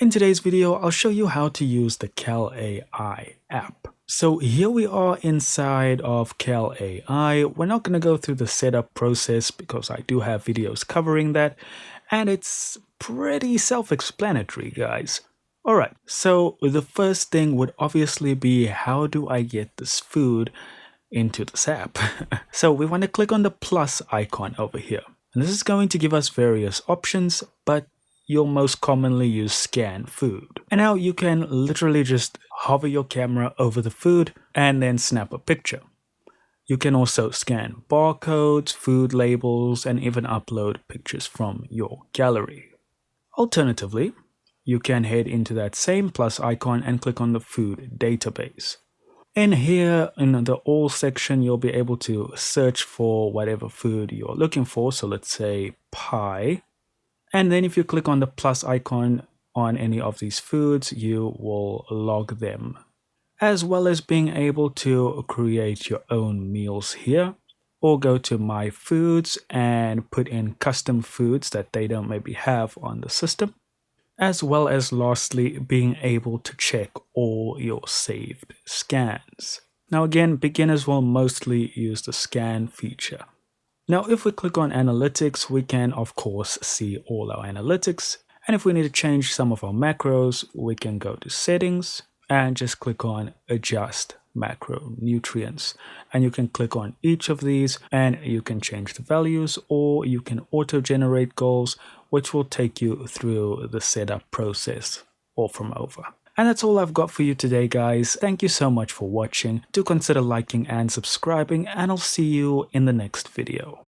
In today's video, I'll show you how to use the calorie app. So here we are inside of calorie. We're not going to go through the setup process because I do have videos covering that, and it's pretty self-explanatory, guys. Alright, so the first thing would obviously be, how do I get this food into this app? So we want to click on the plus icon over here. And this is going to give us various options, but you'll most commonly use scan food. And now you can literally just hover your camera over the food and then snap a picture. You can also scan barcodes, food labels, and even upload pictures from your gallery. Alternatively, you can head into that same plus icon and click on the food database. In here, in the all section, you'll be able to search for whatever food you're looking for. So let's say pie. And then if you click on the plus icon on any of these foods, you will log them, as well as being able to create your own meals here, or go to my foods and put in custom foods that they don't maybe have on the system, as well as lastly being able to check all your saved scans. Now again, beginners will mostly use the scan feature. Now, if we click on analytics, we can of course see all our analytics. And if we need to change some of our macros, we can go to settings and just click on adjust macronutrients. And you can click on each of these and you can change the values, or you can auto generate goals, which will take you through the setup process or from over. And that's all I've got for you today, guys. Thank you so much for watching. Do consider liking and subscribing, and I'll see you in the next video.